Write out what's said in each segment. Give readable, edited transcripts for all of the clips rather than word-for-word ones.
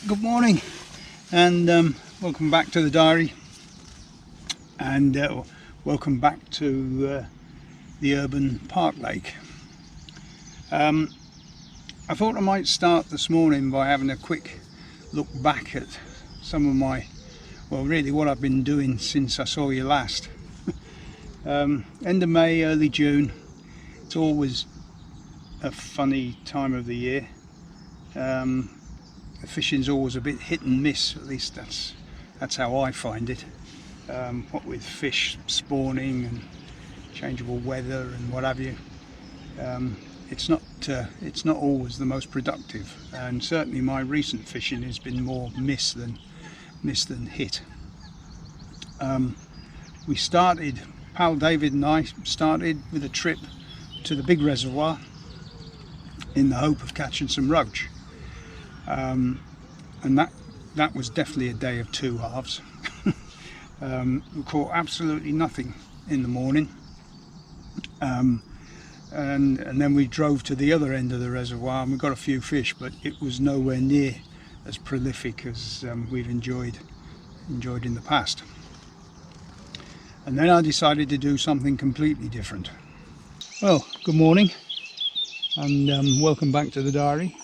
Good morning, and welcome back to the diary, and welcome back to the urban park lake. I thought I might start this morning by having a quick look back at some of my, well, really what I've been doing since I saw you last. End of May, early June. It's always a funny time of the year. The fishing's always a bit hit and miss, at least that's how I find it. What with fish spawning and changeable weather and what have you, it's not always the most productive, and certainly my recent fishing has been more miss than hit. We started, pal David and I started with a trip to the big reservoir in the hope of catching some roach. And that was definitely a day of two halves. We caught absolutely nothing in the morning, and then we drove to the other end of the reservoir and we got a few fish, but it was nowhere near as prolific as we've enjoyed in the past. And then I decided to do something completely different. Well, good morning, and welcome back to the diary.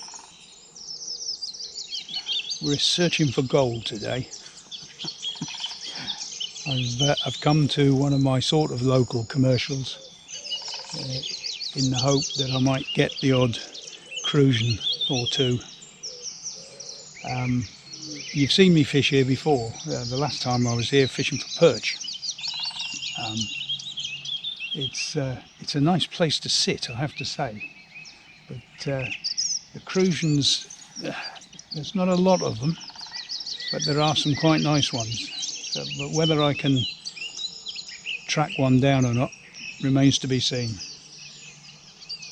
We're searching for gold today. I've come to one of my sort of local commercials in the hope that I might get the odd crucian or two. You've seen me fish here before. The last time I was here fishing for perch. It's a nice place to sit, I have to say, but the crucians, there's not a lot of them, but there are some quite nice ones. So, but whether I can track one down or not remains to be seen.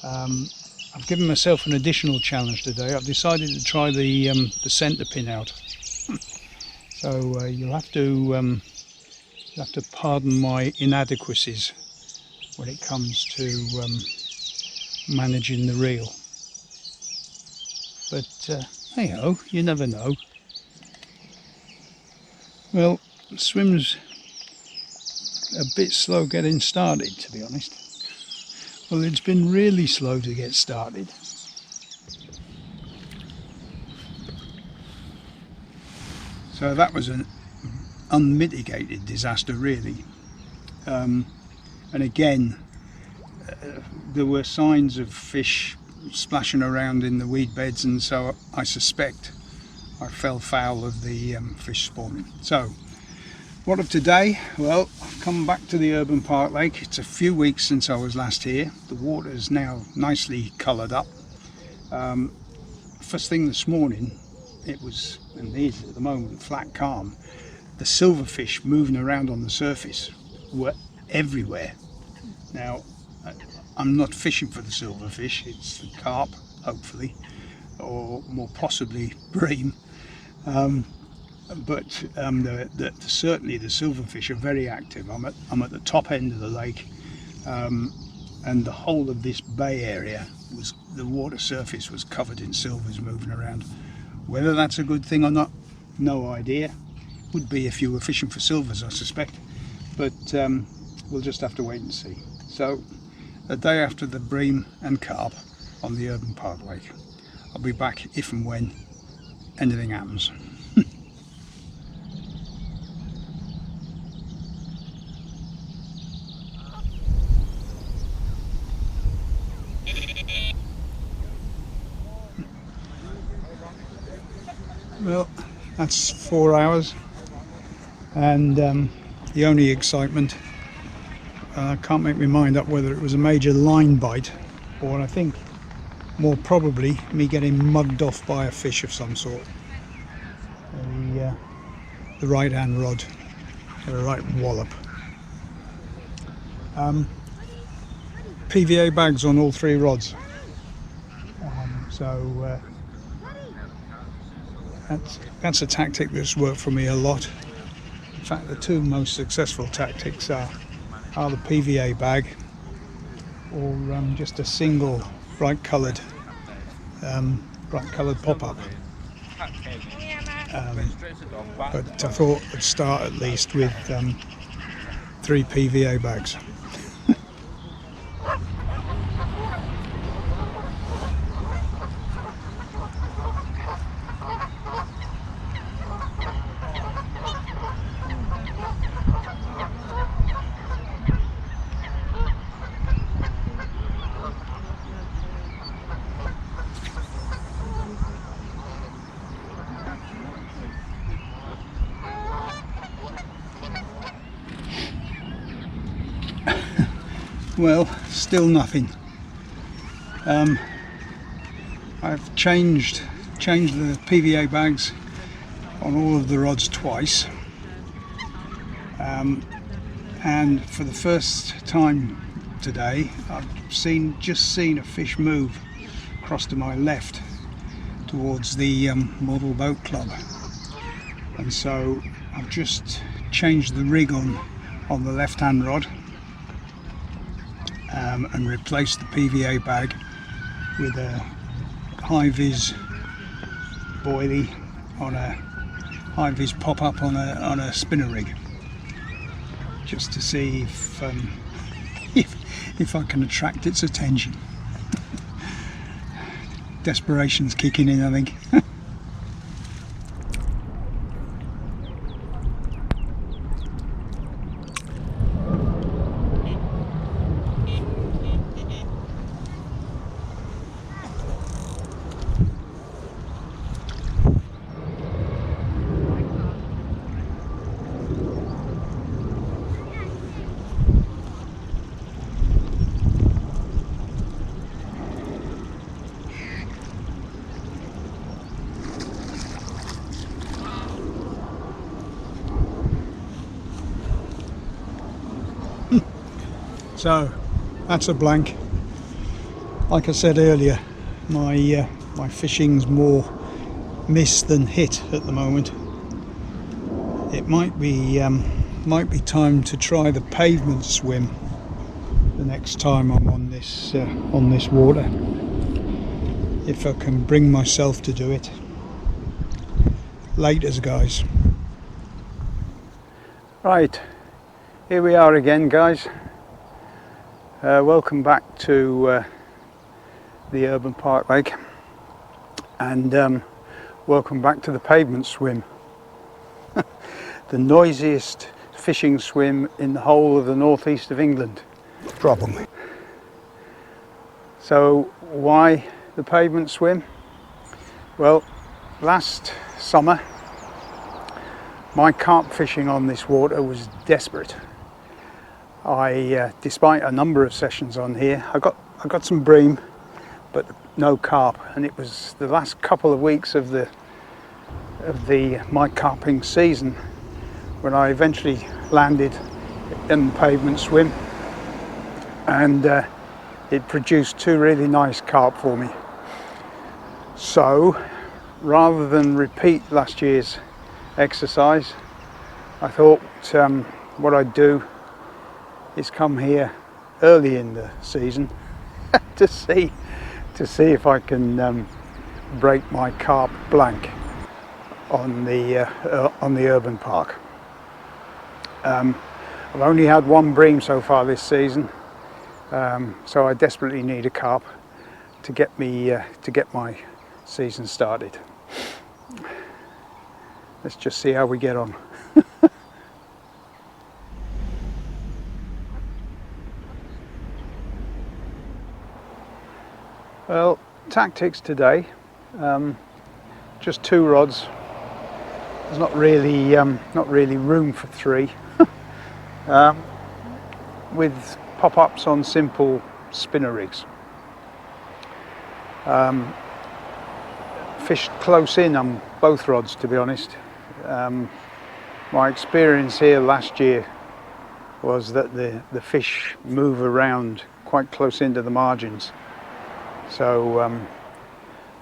I've given myself an additional challenge today. I've decided to try the centre pin out. So you'll have to pardon my inadequacies when it comes to managing the reel. But hey ho, you never know. Well, the swim's a bit slow getting started, to be honest. Well, it's been really slow to get started. So that was an unmitigated disaster, really. And again, there were signs of fish splashing around in the weed beds, and so I suspect I fell foul of the fish spawning. So what of today? Well, I've come back to the urban park lake. It's a few weeks since I was last here. The water is now nicely coloured up. First thing this morning, it was, and is at the moment, flat calm. The silverfish moving around on the surface were everywhere. Now, I'm not fishing for the silverfish, it's the carp, hopefully, or more possibly bream. But certainly the silverfish are very active. I'm at the top end of the lake, and the whole of this bay area the water surface was covered in silvers moving around. Whether that's a good thing or not, no idea. Would be if you were fishing for silvers, I suspect, but we'll just have to wait and see. So, a day after the bream and carp on the urban park lake. I'll be back if and when anything happens. Well, that's 4 hours, and the only excitement, I can't make my mind up whether it was a major line bite or, I think more probably, me getting mugged off by a fish of some sort. The right hand rod, a right wallop. PVA bags on all 3 rods, so that's a tactic that's worked for me a lot. In fact, the 2 most successful tactics are the PVA bag or just a single bright coloured pop-up. but I thought I'd start at least with 3 PVA bags. Well, still nothing. I've changed the PVA bags on all of the rods twice, and for the first time today I've just seen a fish move across to my left towards the Model Boat Club, and so I've just changed the rig on the left hand rod and replaced the PVA bag with a high-vis boilie on a high-vis pop-up on a spinner rig, just to see if I can attract its attention. Desperation's kicking in, I think. So that's a blank. Like I said earlier, my fishing's more miss than hit at the moment. It might be time to try the pavement swim the next time I'm on this water, if I can bring myself to do it. Laters, guys. Right, here we are again, guys. Welcome back to the Urban Park Lake, and welcome back to the pavement swim. The noisiest fishing swim in the whole of the northeast of England, probably. So why the pavement swim? Well, last summer my carp fishing on this water was desperate. Despite a number of sessions on here, I got some bream, but no carp, and it was the last couple of weeks of my carping season when I eventually landed in the pavement swim, and it produced 2 really nice carp for me. So rather than repeat last year's exercise, I thought what I'd do is come here early in the season to see if I can break my carp blank on the Urban Park. I've only had 1 bream so far this season, so I desperately need a carp to get my season started. Let's just see how we get on. Well, tactics today, just 2 rods. There's not really room for 3. With pop-ups on simple spinner rigs. Fished close in on both rods, to be honest. My experience here last year was that the fish move around quite close into the margins. So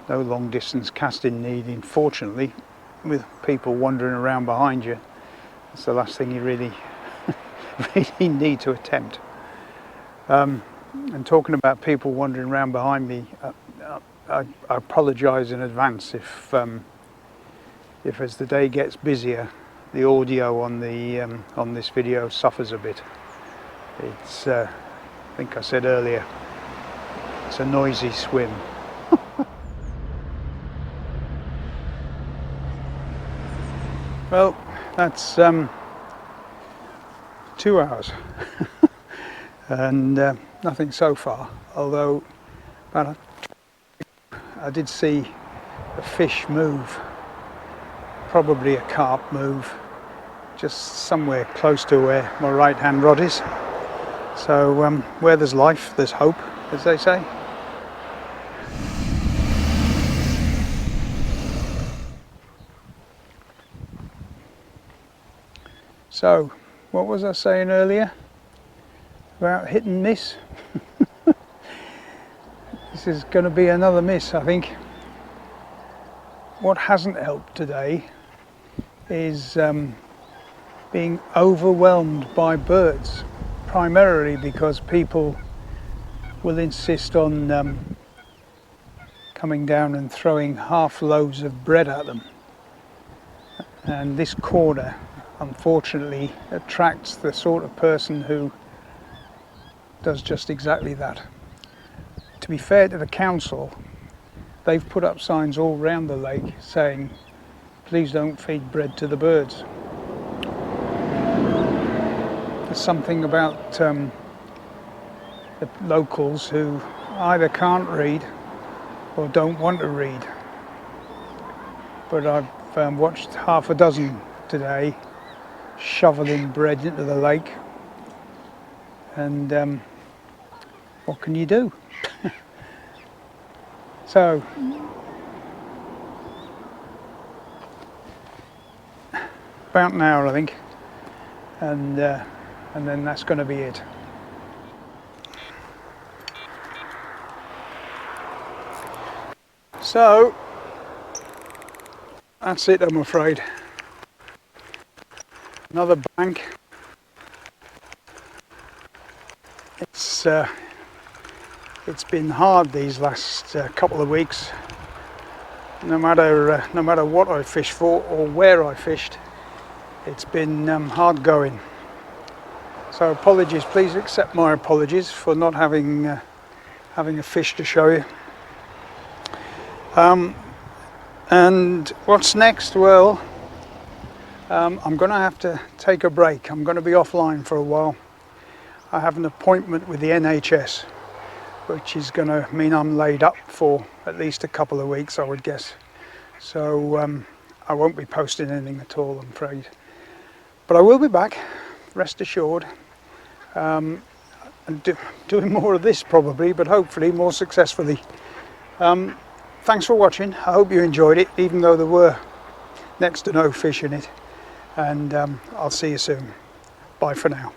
no long distance casting needed, fortunately. With people wandering around behind you, that's the last thing you really need to attempt. And talking about people wandering around behind me, I apologise in advance if as the day gets busier, the audio on the on this video suffers a bit. It's I think I said earlier, it's a noisy swim. Well, that's 2 hours and nothing so far, although I did see a fish move, probably a carp move, just somewhere close to where my right hand rod is. So where there's life, there's hope, as they say. So, what was I saying earlier about hit and miss? This is going to be another miss, I think. What hasn't helped today is being overwhelmed by birds, primarily because people will insist on coming down and throwing half loaves of bread at them. And this corner, unfortunately, attracts the sort of person who does just exactly that. To be fair to the council, they've put up signs all round the lake saying, please don't feed bread to the birds. There's something about the locals who either can't read or don't want to read. But I've watched half a dozen today shoveling bread into the lake, and what can you do? So about an hour, I think, and then that's going to be it. So that's it, I'm afraid. Another bank. It's been hard these last couple of weeks. No matter what I fished for or where I fished, it's been hard going. So apologies, please accept my apologies for not having a fish to show you. And what's next? Well, I'm going to have to take a break. I'm going to be offline for a while. I have an appointment with the NHS, which is going to mean I'm laid up for at least a couple of weeks, I would guess. So I won't be posting anything at all, I'm afraid. But I will be back, rest assured, and doing more of this probably, but hopefully more successfully. Thanks for watching. I hope you enjoyed it, even though there were next to no fish in it. And I'll see you soon. Bye for now.